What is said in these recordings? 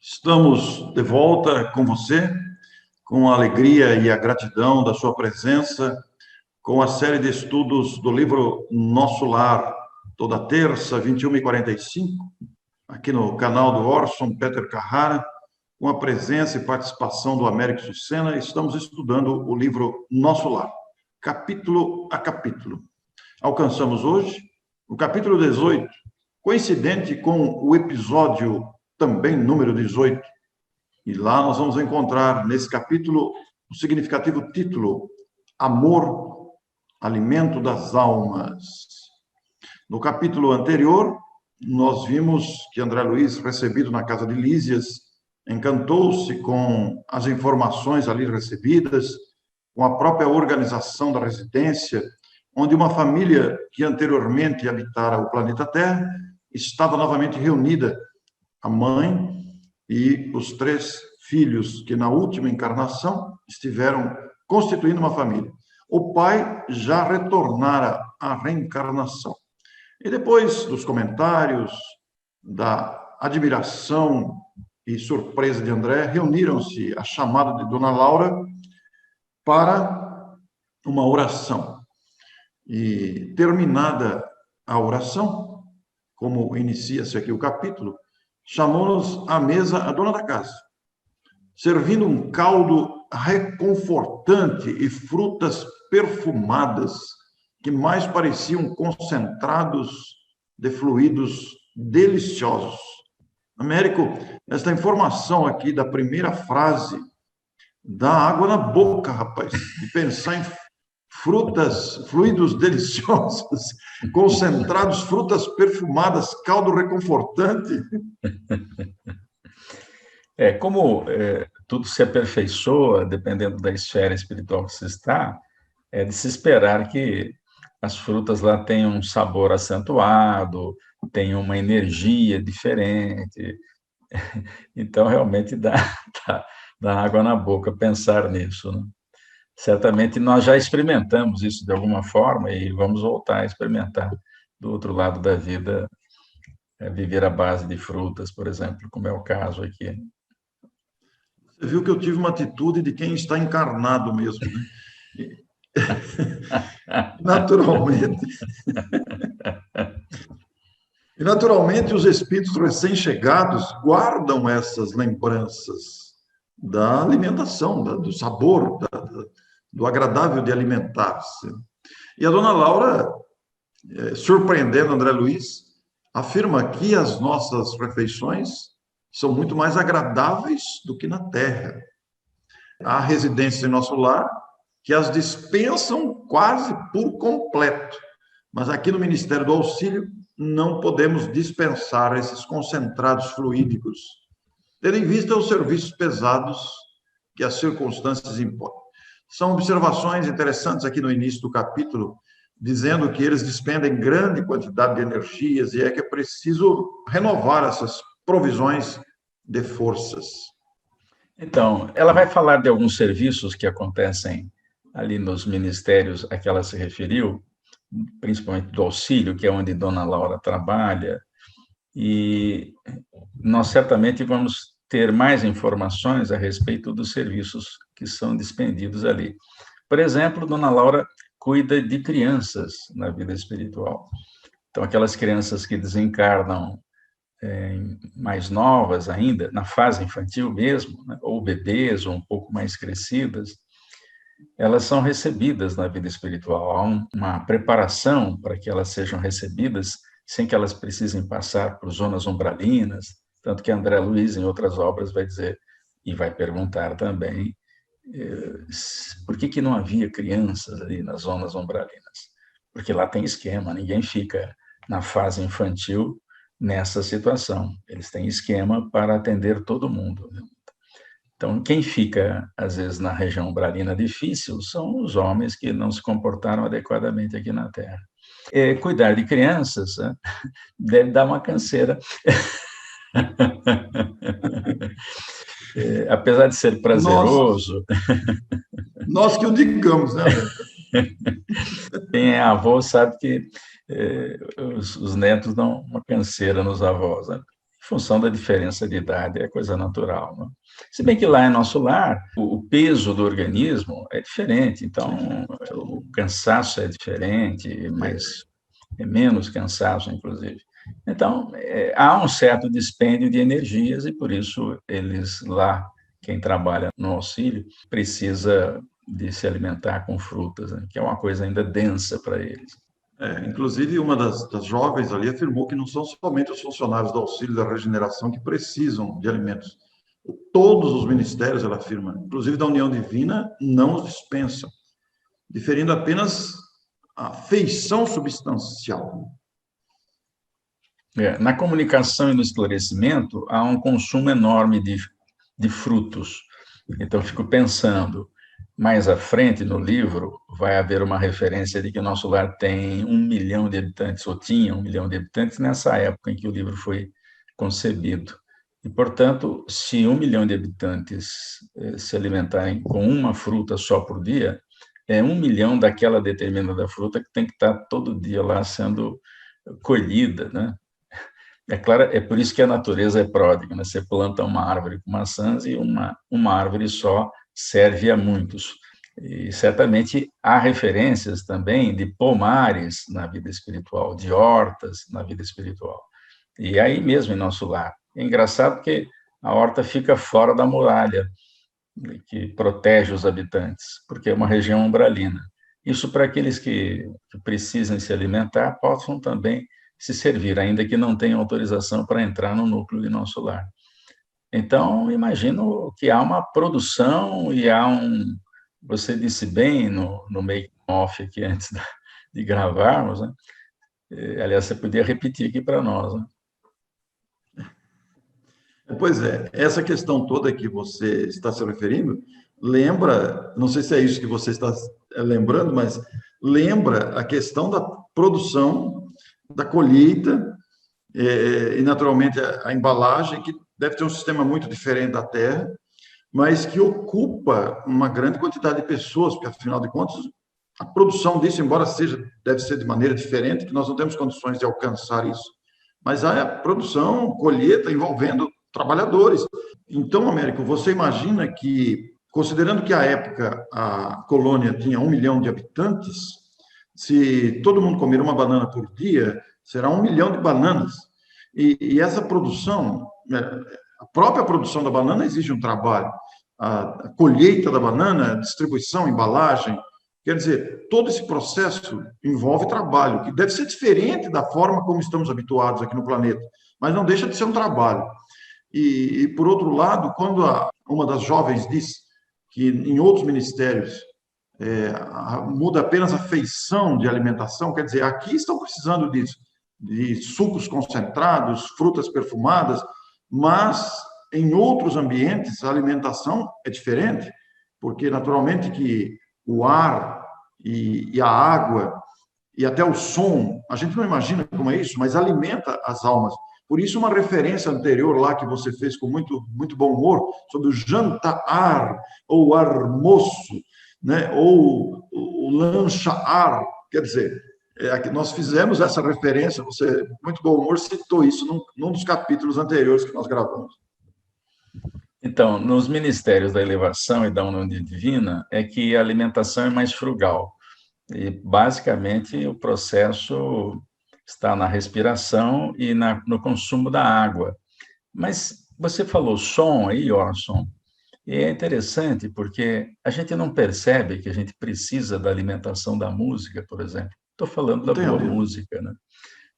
Estamos de volta com você, com a alegria e a gratidão da sua presença, com a série de estudos do livro Nosso Lar, toda terça, 21h45, aqui no canal do Orson Peter Carrara, com a presença e participação do Américo Sucena. Estamos estudando o livro Nosso Lar, capítulo a capítulo. Alcançamos hoje o capítulo 18, coincidente com o episódio também número 18. E lá nós vamos encontrar, nesse capítulo, o significativo título, Amor, Alimento das Almas. No capítulo anterior, nós vimos que André Luiz, recebido na casa de Lísias, encantou-se com as informações ali recebidas, com a própria organização da residência, onde uma família que anteriormente habitara o planeta Terra estava novamente reunida, a mãe e os 3 filhos que na última encarnação estiveram constituindo uma família. O pai já retornara à reencarnação. E depois dos comentários, da admiração e surpresa de André, reuniram-se à chamada de Dona Laura para uma oração. E terminada a oração, como inicia-se aqui o capítulo, chamou-nos à mesa a dona da casa, servindo um caldo reconfortante e frutas perfumadas que mais pareciam concentrados de fluidos deliciosos. Américo, esta informação aqui da primeira frase dá água na boca, rapaz, de pensar em frutas, fluidos deliciosos, concentrados, frutas perfumadas, caldo reconfortante. Como tudo se aperfeiçoa, dependendo da esfera espiritual que se está, é de se esperar que as frutas lá tenham um sabor acentuado, tenham uma energia diferente. Então, realmente dá água na boca pensar nisso, né? Certamente nós já experimentamos isso de alguma forma e vamos voltar a experimentar do outro lado da vida, viver à base de frutas, por exemplo, como é o caso aqui. Você viu que eu tive uma atitude de quem está encarnado mesmo, né? Naturalmente. E, naturalmente, os espíritos recém-chegados guardam essas lembranças da alimentação, do sabor, do agradável de alimentar-se. E a dona Laura, surpreendendo André Luiz, afirma que as nossas refeições são muito mais agradáveis do que na Terra. Há residências em nosso lar que as dispensam quase por completo, mas aqui no Ministério do Auxílio não podemos dispensar esses concentrados fluídicos, tendo em vista os serviços pesados que as circunstâncias impõem. São observações interessantes aqui no início do capítulo, dizendo que eles despendem grande quantidade de energias e é que é preciso renovar essas provisões de forças. Então, ela vai falar de alguns serviços que acontecem ali nos ministérios a que ela se referiu, principalmente do auxílio, que é onde Dona Laura trabalha, e nós certamente vamos ter mais informações a respeito dos serviços que são dispendidos ali. Por exemplo, Dona Laura cuida de crianças na vida espiritual. Então, aquelas crianças que desencarnam mais novas ainda, na fase infantil mesmo, né, ou bebês, ou um pouco mais crescidas, elas são recebidas na vida espiritual. Há uma preparação para que elas sejam recebidas sem que elas precisem passar por zonas umbralinas, tanto que André Luiz, em outras obras, vai dizer, e vai perguntar também, por que não havia crianças ali nas zonas umbralinas? Porque lá tem esquema, ninguém fica na fase infantil nessa situação. Eles têm esquema para atender todo mundo, né? Então, quem fica, às vezes, na região umbralina difícil são os homens que não se comportaram adequadamente aqui na Terra. Cuidar de crianças, né, deve dar uma canseira. Apesar de ser Nós, prazeroso, nós que o digamos, né, Américo? quem é avô sabe que os netos dão uma canseira nos avós, né? Em função da diferença de idade, é coisa natural, né? Se bem que lá em nosso lar, o peso do organismo é diferente, então Sim. o cansaço é diferente, mas é menos cansaço, inclusive. Então, há um certo dispêndio de energias e, por isso, eles lá, quem trabalha no auxílio, precisa de se alimentar com frutas, né, que é uma coisa ainda densa para eles. Inclusive, uma das jovens ali afirmou que não são somente os funcionários do auxílio da regeneração que precisam de alimentos. Todos os ministérios, ela afirma, inclusive da União Divina, não os dispensam, diferindo apenas a feição substancial. Na comunicação e no esclarecimento, há um consumo enorme de frutos. Então, fico pensando, mais à frente no livro, vai haver uma referência de que o nosso lar tem 1 milhão de habitantes, ou tinha 1 milhão de habitantes, nessa época em que o livro foi concebido. E, portanto, se 1 milhão de habitantes se alimentarem com uma fruta só por dia, é 1 milhão daquela determinada fruta que tem que estar todo dia lá sendo colhida, né? É claro, é por isso que a natureza é pródiga, né? Você planta uma árvore com maçãs e uma árvore só serve a muitos. E certamente há referências também de pomares na vida espiritual, de hortas na vida espiritual. E aí mesmo em nosso lar. É engraçado que a horta fica fora da muralha, que protege os habitantes, porque é uma região umbralina. Isso para aqueles que precisam se alimentar possam também se servir, ainda que não tenham autorização para entrar no núcleo de nosso lar. Então, imagino que há uma produção e há um... Você disse bem no make-off aqui antes de gravarmos, né? Aliás, você podia repetir aqui para nós, né? Pois é, essa questão toda que você está se referindo, lembra, não sei se é isso que você está lembrando, mas lembra a questão da produção, da colheita, e naturalmente a embalagem, que deve ter um sistema muito diferente da terra, mas que ocupa uma grande quantidade de pessoas, porque afinal de contas, a produção disso, embora seja, deve ser de maneira diferente, que nós não temos condições de alcançar isso, mas há a produção, colheita envolvendo trabalhadores. Então, Américo, você imagina que, considerando que à época a colônia tinha 1 milhão de habitantes, se todo mundo comer uma banana por dia, será 1 milhão de bananas. E essa produção, a própria produção da banana exige um trabalho. A colheita da banana, a distribuição, embalagem, quer dizer, todo esse processo envolve trabalho, que deve ser diferente da forma como estamos habituados aqui no planeta, mas não deixa de ser um trabalho. Por outro lado, quando uma das jovens diz que em outros ministérios muda apenas a feição de alimentação, quer dizer, aqui estão precisando disso, de sucos concentrados, frutas perfumadas, mas em outros ambientes a alimentação é diferente, porque naturalmente que o ar e a água e até o som, a gente não imagina como é isso, mas alimenta as almas. Por isso, uma referência anterior lá que você fez com muito, muito bom humor, sobre o jantar ou almoço, né? Ou o lancha-ar, quer dizer, nós fizemos essa referência, você, muito bom humor, citou isso num dos capítulos anteriores que nós gravamos. Então, nos ministérios da elevação e da união divina, é que a alimentação é mais frugal. E, basicamente, o processo está na respiração e no consumo da água. Mas você falou som aí, Orson, e é interessante porque a gente não percebe que a gente precisa da alimentação da música, por exemplo. Estou falando Não da tem a boa ver. música, né?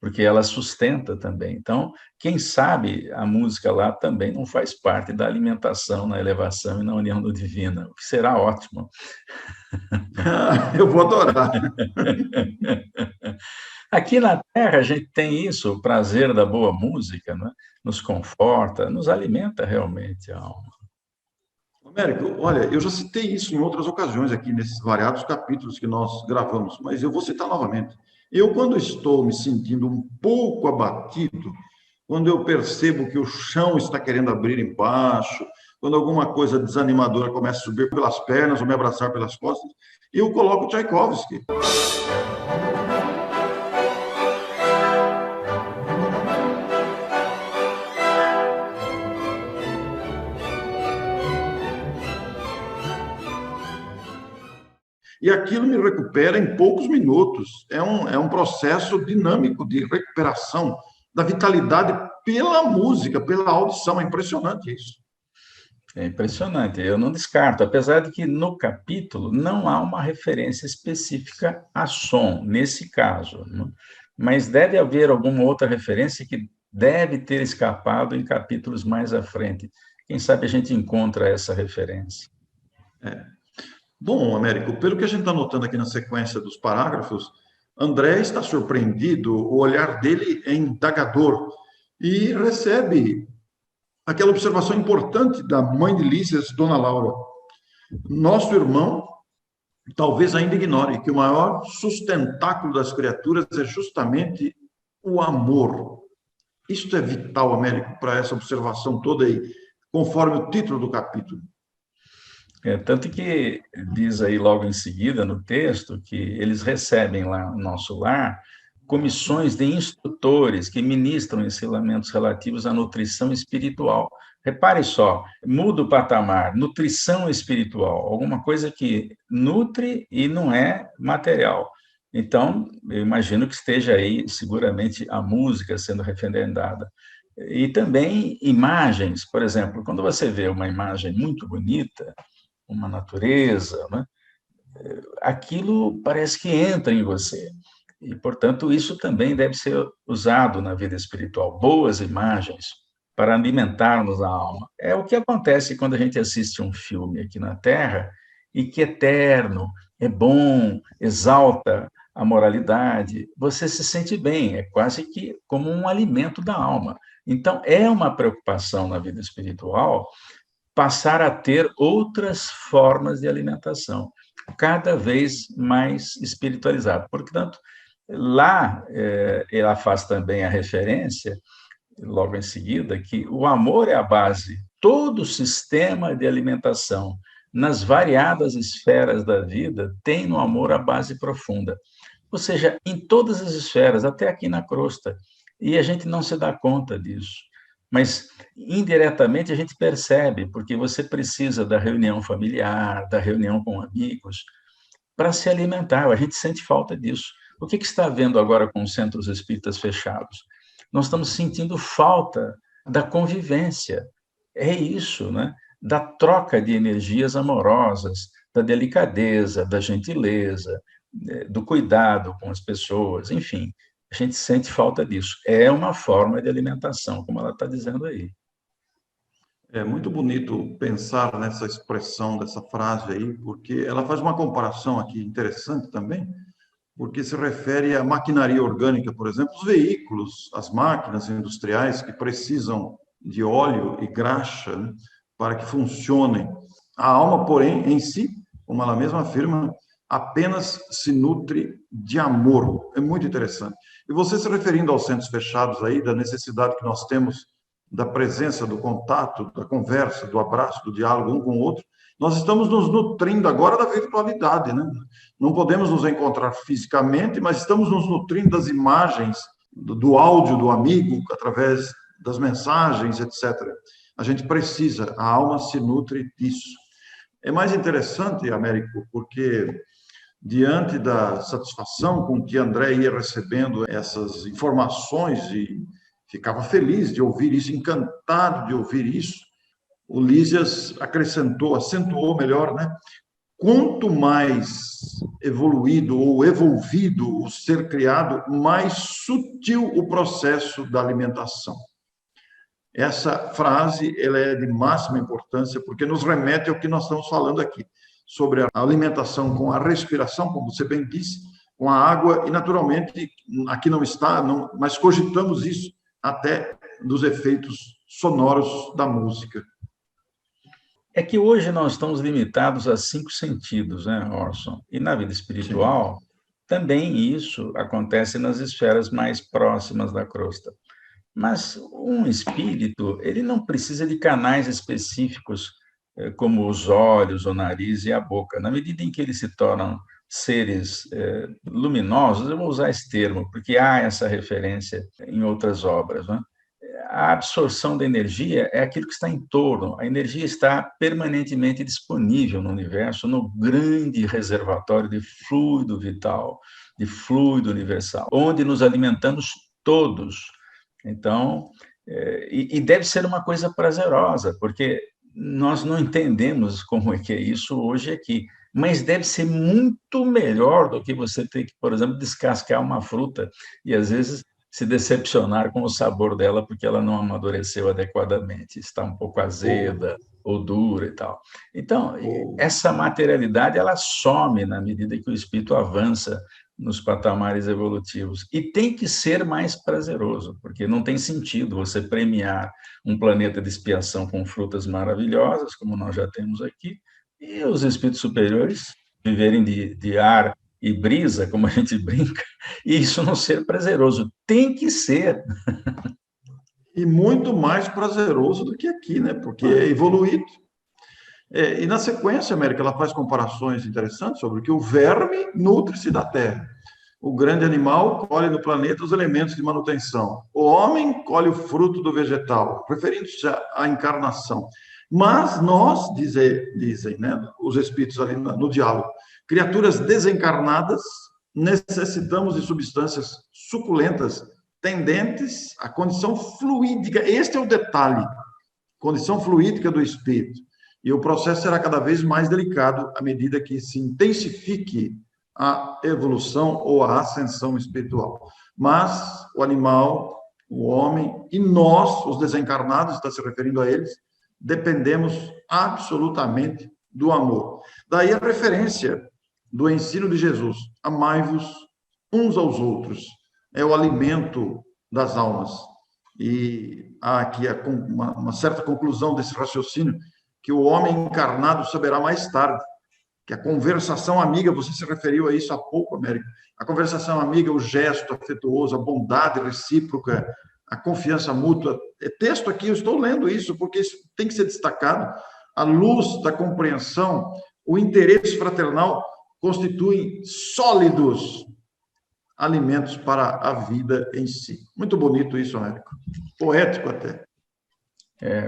porque ela sustenta também. Então, quem sabe a música lá também não faz parte da alimentação, na elevação e na união do divino, o que será ótimo. Eu vou adorar. Aqui na Terra a gente tem isso, o prazer da boa música, né? Nos conforta, nos alimenta realmente a alma. Américo, olha, eu já citei isso em outras ocasiões aqui, nesses variados capítulos que nós gravamos, mas eu vou citar novamente. Eu, quando estou me sentindo um pouco abatido, quando eu percebo que o chão está querendo abrir embaixo, quando alguma coisa desanimadora começa a subir pelas pernas ou me abraçar pelas costas, eu coloco Tchaikovsky. E aquilo me recupera em poucos minutos. É um processo dinâmico de recuperação da vitalidade pela música, pela audição. É impressionante isso. É impressionante, eu não descarto, apesar de que no capítulo não há uma referência específica a som, nesse caso, né? Mas deve haver alguma outra referência que deve ter escapado em capítulos mais à frente. Quem sabe a gente encontra essa referência. Bom, Américo, pelo que a gente está notando aqui na sequência dos parágrafos, André está surpreendido, o olhar dele é indagador e recebe aquela observação importante da mãe de Lísias, Dona Laura. Nosso irmão talvez ainda ignore que o maior sustentáculo das criaturas é justamente o amor. Isto é vital, Américo, para essa observação toda aí, conforme o título do capítulo. Tanto que diz aí logo em seguida no texto que eles recebem lá no nosso lar comissões de instrutores que ministram ensinamentos relativos à nutrição espiritual. Repare só, muda o patamar, nutrição espiritual, alguma coisa que nutre e não é material. Então, eu imagino que esteja aí, seguramente, a música sendo referendada. E também imagens, por exemplo, quando você vê uma imagem muito bonita, uma natureza, né? Aquilo parece que entra em você. E, portanto, isso também deve ser usado na vida espiritual. Boas imagens para alimentarmos a alma. É o que acontece quando a gente assiste um filme aqui na Terra e que é eterno, é bom, exalta a moralidade. Você se sente bem, é quase que como um alimento da alma. Então, é uma preocupação na vida espiritual passar a ter outras formas de alimentação, cada vez mais espiritualizado. Portanto, lá ela faz também a referência, logo em seguida, que o amor é a base. Todo o sistema de alimentação, nas variadas esferas da vida, tem no amor a base profunda. Ou seja, em todas as esferas, até aqui na crosta. E a gente não se dá conta disso. Mas, indiretamente, a gente percebe, porque você precisa da reunião familiar, da reunião com amigos, para se alimentar. A gente sente falta disso. O que está havendo agora com os centros espíritas fechados? Nós estamos sentindo falta da convivência. É isso, né? Da troca de energias amorosas, da delicadeza, da gentileza, do cuidado com as pessoas, enfim. A gente sente falta disso. É uma forma de alimentação, como ela está dizendo aí. É muito bonito pensar nessa expressão dessa frase aí, porque ela faz uma comparação aqui interessante também, porque se refere à maquinaria orgânica, por exemplo, os veículos, as máquinas industriais que precisam de óleo e graxa, né, para que funcionem. A alma, porém, em si, como ela mesma afirma, apenas se nutre de amor. É muito interessante. E você se referindo aos centros fechados aí, da necessidade que nós temos da presença, do contato, da conversa, do abraço, do diálogo um com o outro, nós estamos nos nutrindo agora da virtualidade, né? Não podemos nos encontrar fisicamente, mas estamos nos nutrindo das imagens, do áudio do amigo, através das mensagens, etc. A gente precisa, a alma se nutre disso. É mais interessante, Américo, porque diante da satisfação com que André ia recebendo essas informações e ficava feliz de ouvir isso, encantado de ouvir isso, o Lísias acrescentou, acentuou melhor, né? quanto mais evoluído ou evolvido o ser criado, mais sutil o processo da alimentação. Essa frase ela é de máxima importância, porque nos remete ao que nós estamos falando aqui, sobre a alimentação com a respiração, como você bem disse, com a água, e naturalmente, aqui não está, mas cogitamos isso até dos efeitos sonoros da música. É que hoje nós estamos limitados a 5 sentidos, né, Orson? E na vida espiritual, sim, também isso acontece nas esferas mais próximas da crosta. Mas um espírito, ele não precisa de canais específicos, como os olhos, o nariz e a boca. Na medida em que eles se tornam seres luminosos, eu vou usar esse termo, porque há essa referência em outras obras, né? A absorção da energia é aquilo que está em torno. A energia está permanentemente disponível no universo, no grande reservatório de fluido vital, de fluido universal, onde nos alimentamos todos. Então, e deve ser uma coisa prazerosa, porque nós não entendemos como é que é isso hoje aqui, mas deve ser muito melhor do que você ter que, por exemplo, descascar uma fruta e, às vezes, se decepcionar com o sabor dela porque ela não amadureceu adequadamente, está um pouco azeda ou dura e tal. Então, essa materialidade, ela some na medida que o espírito avança nos patamares evolutivos. E tem que ser mais prazeroso, porque não tem sentido você premiar um planeta de expiação com frutas maravilhosas, como nós já temos aqui, e os espíritos superiores viverem de ar e brisa, como a gente brinca, e isso não ser prazeroso. Tem que ser. E muito mais prazeroso do que aqui, né? Porque é evoluído. E na sequência, América, ela faz comparações interessantes sobre que o verme nutre-se da terra. O grande animal colhe no planeta os elementos de manutenção. O homem colhe o fruto do vegetal, referindo-se à encarnação. Mas nós, dizem né, os espíritos ali no diálogo, criaturas desencarnadas, necessitamos de substâncias suculentas, tendentes à condição fluídica. Este é o detalhe, condição fluídica do espírito. E o processo será cada vez mais delicado à medida que se intensifique a evolução ou a ascensão espiritual. Mas o animal, o homem e nós, os desencarnados, está se referindo a eles, dependemos absolutamente do amor. Daí a referência do ensino de Jesus: amai-vos uns aos outros. É o alimento das almas. E há aqui uma certa conclusão desse raciocínio, que o homem encarnado saberá mais tarde, que a conversação amiga, você se referiu a isso há pouco, Américo, a conversação amiga, o gesto afetuoso, a bondade recíproca, a confiança mútua. É texto aqui, eu estou lendo isso, porque isso tem que ser destacado. A luz da compreensão, o interesse fraternal constituem sólidos alimentos para a vida em si. Muito bonito isso, Américo. Poético até.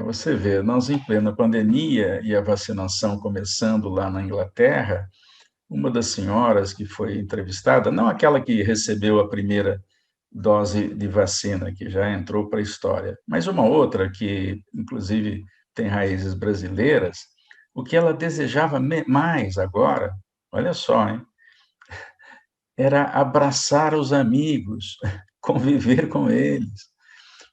Você vê, nós em plena pandemia e a vacinação começando lá na Inglaterra, uma das senhoras que foi entrevistada, não aquela que recebeu a primeira dose de vacina, que já entrou para a história, mas uma outra que, inclusive, tem raízes brasileiras, o que ela desejava mais agora, olha só, hein? Era abraçar os amigos, conviver com eles.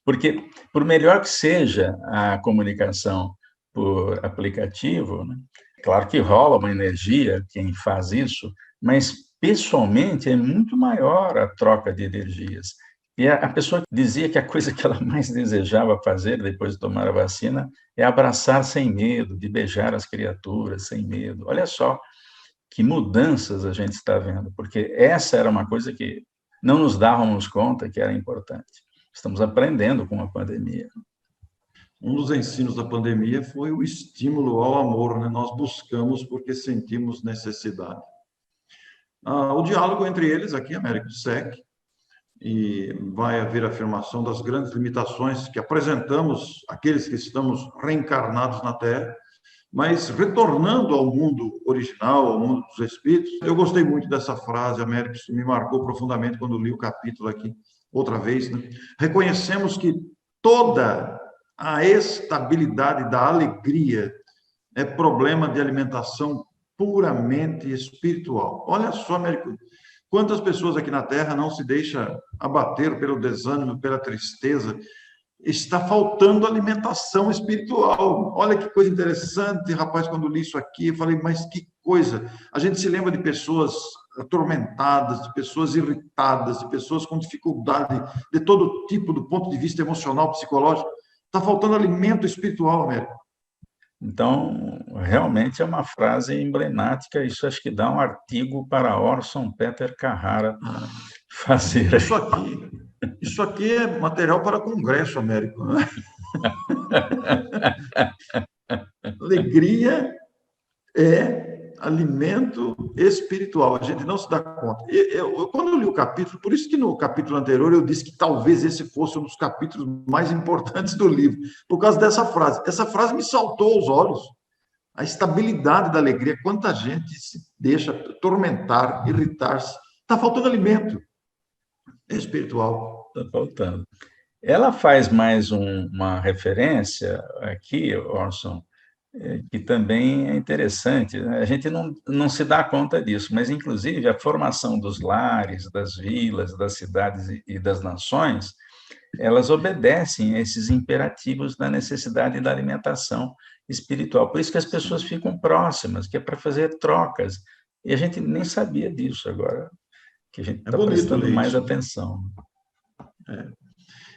Porque, por melhor que seja a comunicação por aplicativo, né, claro que rola uma energia quem faz isso, mas pessoalmente é muito maior a troca de energias. E a pessoa dizia que a coisa que ela mais desejava fazer depois de tomar a vacina é abraçar sem medo, de beijar as criaturas sem medo. Olha só que mudanças a gente está vendo, porque essa era uma coisa que não nos dávamos conta que era importante. Estamos aprendendo com a pandemia. Um dos ensinos da pandemia foi o estímulo ao amor, né? Nós buscamos porque sentimos necessidade. O diálogo entre eles aqui, Américo do SEC, e vai haver afirmação das grandes limitações que apresentamos aqueles que estamos reencarnados na Terra, mas retornando ao mundo original, ao mundo dos espíritos. Eu gostei muito dessa frase, Américo, isso me marcou profundamente quando li o capítulo aqui, outra vez, né? Reconhecemos que toda a estabilidade da alegria é problema de alimentação puramente espiritual. Olha só, Américo, quantas pessoas aqui na Terra não se deixam abater pelo desânimo, pela tristeza. Está faltando alimentação espiritual. Olha que coisa interessante, rapaz, quando li isso aqui, eu falei, mas que coisa. A gente se lembra de pessoas atormentadas, de pessoas irritadas, de pessoas com dificuldade de todo tipo, do ponto de vista emocional, psicológico. Está faltando alimento espiritual, Américo. Então, realmente é uma frase emblemática, isso acho que dá um artigo para Orson Peter Carrara fazer. Isso aqui é material para congresso, Américo, né? Alegria é alimento espiritual. A gente não se dá conta. Quando eu li o capítulo, por isso que no capítulo anterior eu disse que talvez esse fosse um dos capítulos mais importantes do livro, por causa dessa frase. Essa frase me saltou aos olhos. A estabilidade da alegria. Quanta gente se deixa atormentar, irritar-se. Está faltando alimento espiritual. Está faltando. Ela faz mais uma referência aqui, Orson, que também é interessante. A gente não se dá conta disso, mas, inclusive, a formação dos lares, das vilas, das cidades e das nações, elas obedecem a esses imperativos da necessidade da alimentação espiritual. Por isso que as pessoas ficam próximas, que é para fazer trocas. E a gente nem sabia disso agora, que a gente está prestando mais atenção.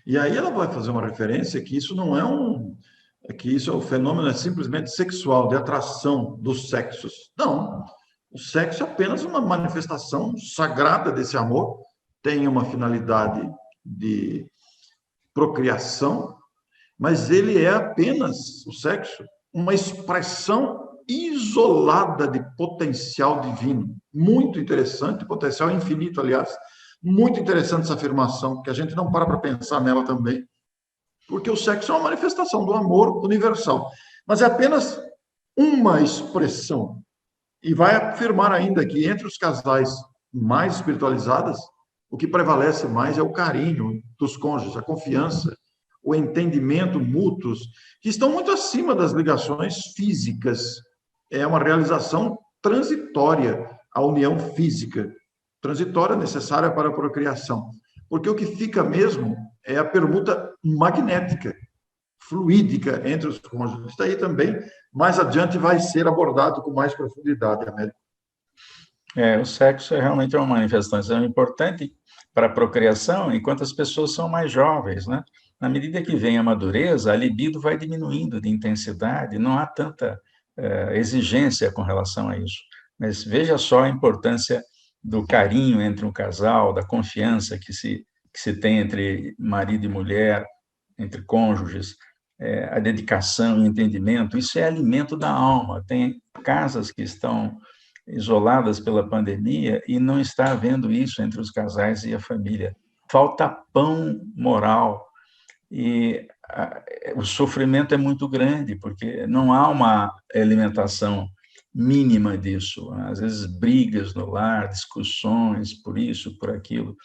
E aí ela vai fazer uma referência que isso não que isso é o fenômeno simplesmente sexual, de atração dos sexos. Não, o sexo é apenas uma manifestação sagrada desse amor, tem uma finalidade de procriação, mas ele é apenas, o sexo, uma expressão isolada de potencial divino. Muito interessante, potencial infinito, aliás. Muito interessante essa afirmação, que a gente não para pensar nela também, porque o sexo é uma manifestação do amor universal, mas é apenas uma expressão. E vai afirmar ainda que entre os casais mais espiritualizados, o que prevalece mais é o carinho dos cônjuges, a confiança, o entendimento mútuos, que estão muito acima das ligações físicas. É uma realização transitória, a união física, transitória necessária para a procriação. Porque o que fica mesmo é a permuta magnética, fluídica entre os cônjuges. Isso aí também, mais adiante, vai ser abordado com mais profundidade, Américo. O sexo é realmente uma manifestação importante para a procriação, enquanto as pessoas são mais jovens, né? Na medida que vem a madureza, a libido vai diminuindo de intensidade, não há tanta exigência com relação a isso. Mas veja só a importância do carinho entre um casal, da confiança que se tem entre marido e mulher, entre cônjuges, a dedicação e o entendimento, isso é alimento da alma. Tem casas que estão isoladas pela pandemia e não está havendo isso entre os casais e a família. Falta pão moral e o sofrimento é muito grande, porque não há uma alimentação mínima disso. Às vezes, brigas no lar, discussões por isso, por aquilo.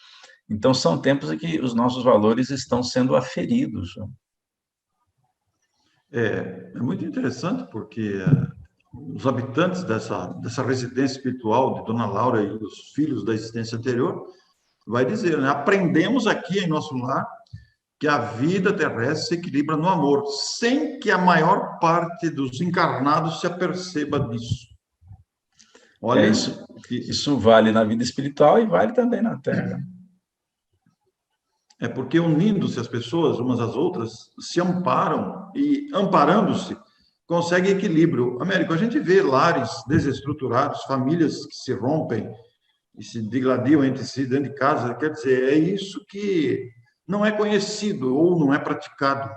Então, são tempos em que os nossos valores estão sendo aferidos. É muito interessante, porque os habitantes dessa residência espiritual de Dona Laura e os filhos da existência anterior, vai dizer, né? Aprendemos aqui em nosso lar que a vida terrestre se equilibra no amor, sem que a maior parte dos encarnados se aperceba disso. Olha, isso vale na vida espiritual e vale também na Terra. É porque unindo-se as pessoas umas às outras, se amparam e, amparando-se, conseguem equilíbrio. Américo, a gente vê lares desestruturados, famílias que se rompem e se digladiam entre si dentro de casa. Quer dizer, é isso que não é conhecido ou não é praticado.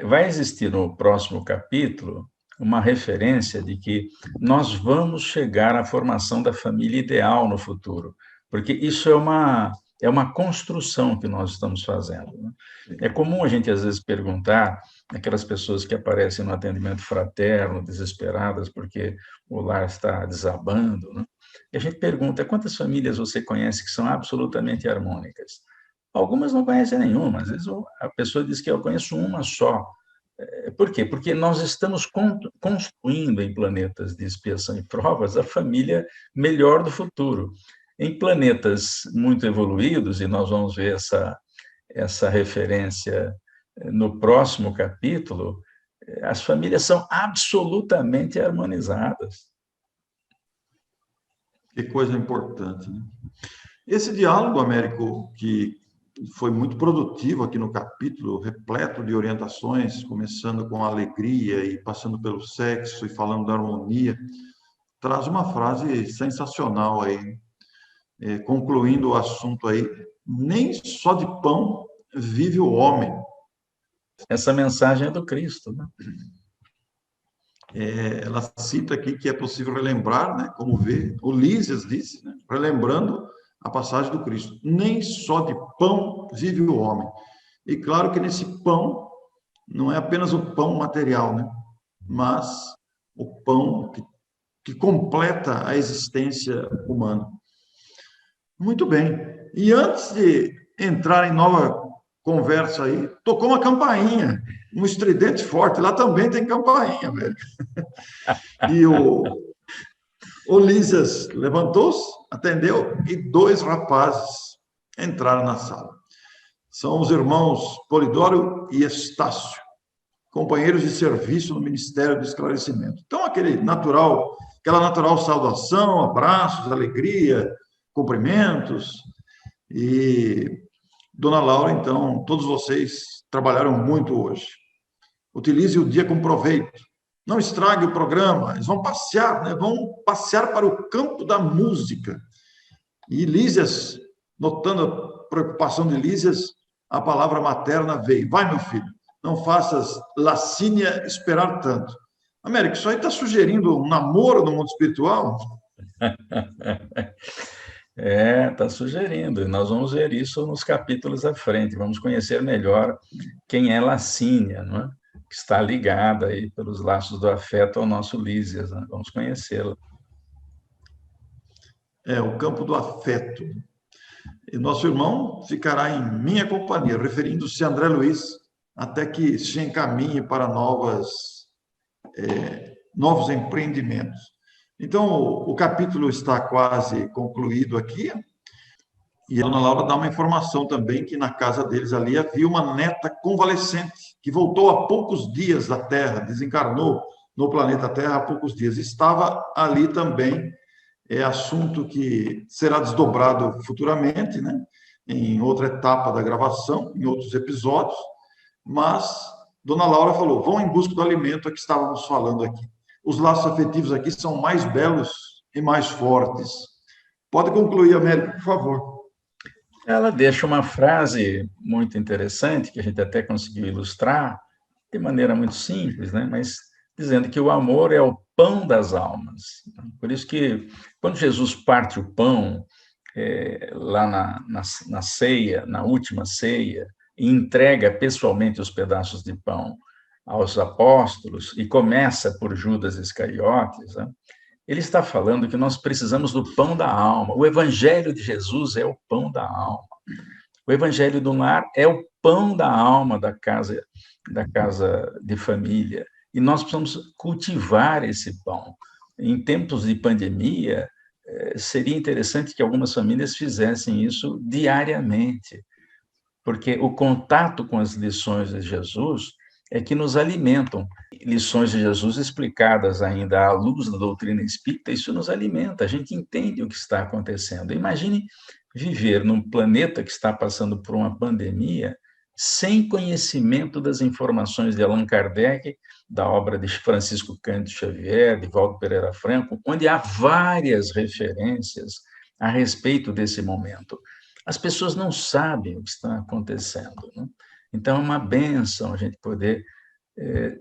Vai existir no próximo capítulo uma referência de que nós vamos chegar à formação da família ideal no futuro, porque isso é uma construção que nós estamos fazendo. Né? É comum a gente, às vezes, perguntar aquelas pessoas que aparecem no atendimento fraterno, desesperadas porque o lar está desabando, né? E a gente pergunta, quantas famílias você conhece que são absolutamente harmônicas? Algumas não conhecem nenhuma, às vezes a pessoa diz que eu conheço uma só, Por quê? Porque nós estamos construindo em planetas de expiação e provas a família melhor do futuro. Em planetas muito evoluídos, e nós vamos ver essa referência no próximo capítulo, as famílias são absolutamente harmonizadas. Que coisa importante, né? Esse diálogo, Américo, que foi muito produtivo aqui no capítulo, repleto de orientações, começando com a alegria e passando pelo sexo e falando da harmonia, traz uma frase sensacional aí, concluindo o assunto aí: nem só de pão vive o homem. Essa mensagem é do Cristo, né? Ela cita aqui que é possível relembrar, né, como vê, o Lísias disse, né, relembrando a passagem do Cristo: nem só de pão vive o homem. E claro que nesse pão não é apenas o pão material, né, mas o pão que completa a existência humana. Muito bem. E antes de entrar em nova conversa aí, tocou uma campainha, um estridente forte. Lá também tem campainha, velho. E o Lísias levantou-se, atendeu, e dois rapazes entraram na sala. São os irmãos Polidoro e Estácio, companheiros de serviço no Ministério do Esclarecimento. Então, aquela natural saudação, abraços, alegria, cumprimentos. E, dona Laura, então, todos vocês trabalharam muito hoje. Utilize o dia com proveito. Não estrague o programa. Eles vão passear, né? Vão passear para o campo da música. E Lísias, notando a preocupação de Lísias, a palavra materna veio: vai, meu filho, não faças Lacínia esperar tanto. Américo, isso aí está sugerindo um namoro no mundo espiritual? Está sugerindo, e nós vamos ver isso nos capítulos à frente, vamos conhecer melhor quem é Lacínia, não é? Que está ligada aí pelos laços do afeto ao nosso Lísias, né? Vamos conhecê-la. O campo do afeto. E nosso irmão ficará em minha companhia, referindo-se a André Luiz, até que se encaminhe para novos empreendimentos. Então, o capítulo está quase concluído aqui, e a dona Laura dá uma informação também que na casa deles ali havia uma neta convalescente, que voltou há poucos dias da Terra, desencarnou no planeta Terra há poucos dias. Estava ali também, assunto que será desdobrado futuramente, né? Em outra etapa da gravação, em outros episódios, mas dona Laura falou: vão em busca do alimento a que estávamos falando aqui. Os laços afetivos aqui são mais belos e mais fortes. Pode concluir, Américo, por favor. Ela deixa uma frase muito interessante, que a gente até conseguiu ilustrar, de maneira muito simples, né? Mas dizendo que o amor é o pão das almas. Por isso que, quando Jesus parte o pão, lá na ceia, na última ceia, e entrega pessoalmente os pedaços de pão aos apóstolos, e começa por Judas Iscariotes, né? Ele está falando que nós precisamos do pão da alma. O evangelho de Jesus é o pão da alma. O evangelho do lar é o pão da alma da casa de família. E nós precisamos cultivar esse pão. Em tempos de pandemia, seria interessante que algumas famílias fizessem isso diariamente, porque o contato com as lições de Jesus é que nos alimentam. Lições de Jesus explicadas ainda à luz da doutrina espírita, isso nos alimenta, a gente entende o que está acontecendo. Imagine viver num planeta que está passando por uma pandemia sem conhecimento das informações de Allan Kardec, da obra de Francisco Cândido Xavier, de Valdo Pereira Franco, onde há várias referências a respeito desse momento. As pessoas não sabem o que está acontecendo, né? Então, é uma bênção a gente poder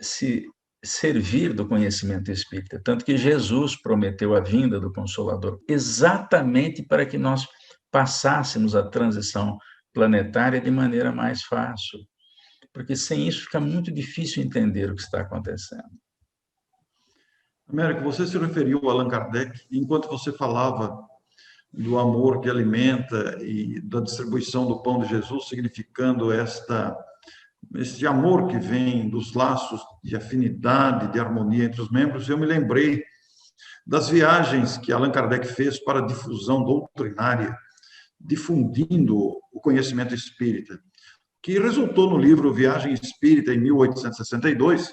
se servir do conhecimento espírita. Tanto que Jesus prometeu a vinda do Consolador exatamente para que nós passássemos a transição planetária de maneira mais fácil. Porque sem isso fica muito difícil entender o que está acontecendo. Américo, você se referiu a Allan Kardec, enquanto você falava do amor que alimenta e da distribuição do pão de Jesus, significando esta esse amor que vem dos laços de afinidade, de harmonia entre os membros, eu me lembrei das viagens que Allan Kardec fez para a difusão doutrinária, difundindo o conhecimento espírita, que resultou no livro Viagem Espírita, em 1862,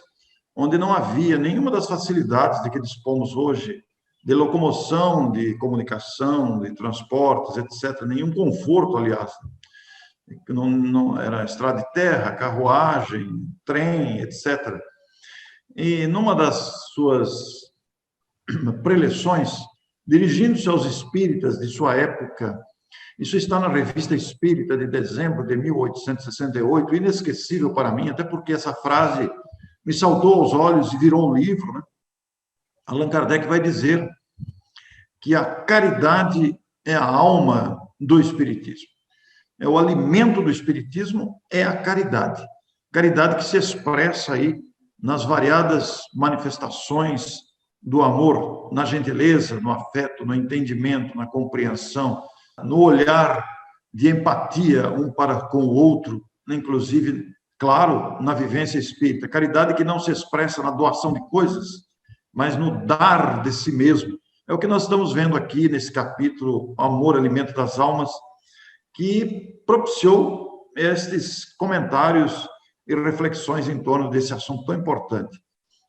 onde não havia nenhuma das facilidades de que dispomos hoje, de locomoção, de comunicação, de transportes, etc. Nenhum conforto, aliás. Não era estrada de terra, carruagem, trem, etc. E numa das suas preleções, dirigindo-se aos espíritas de sua época, isso está na Revista Espírita de dezembro de 1868, inesquecível para mim, até porque essa frase me saltou aos olhos e virou um livro, né? Allan Kardec vai dizer que a caridade é a alma do espiritismo. É o alimento do espiritismo, é a caridade. Caridade que se expressa aí nas variadas manifestações do amor, na gentileza, no afeto, no entendimento, na compreensão, no olhar de empatia um para com o outro, inclusive, claro, na vivência espírita. Caridade que não se expressa na doação de coisas, mas no dar de si mesmo. É o que nós estamos vendo aqui nesse capítulo, Amor, Alimento das Almas, que propiciou estes comentários e reflexões em torno desse assunto tão importante.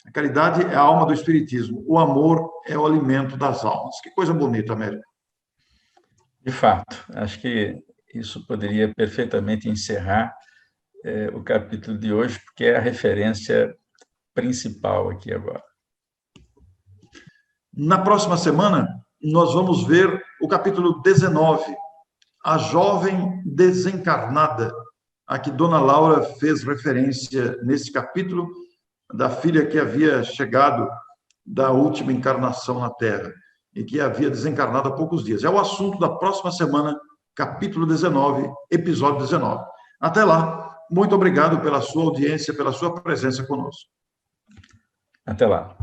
A caridade é a alma do espiritismo, o amor é o alimento das almas. Que coisa bonita, Américo. De fato, acho que isso poderia perfeitamente encerrar o capítulo de hoje, porque é a referência principal aqui agora. Na próxima semana, nós vamos ver o capítulo 19, A Jovem Desencarnada, a que Dona Laura fez referência nesse capítulo, da filha que havia chegado da última encarnação na Terra e que havia desencarnado há poucos dias. É o assunto da próxima semana, capítulo 19, episódio 19. Até lá, muito obrigado pela sua audiência, pela sua presença conosco. Até lá.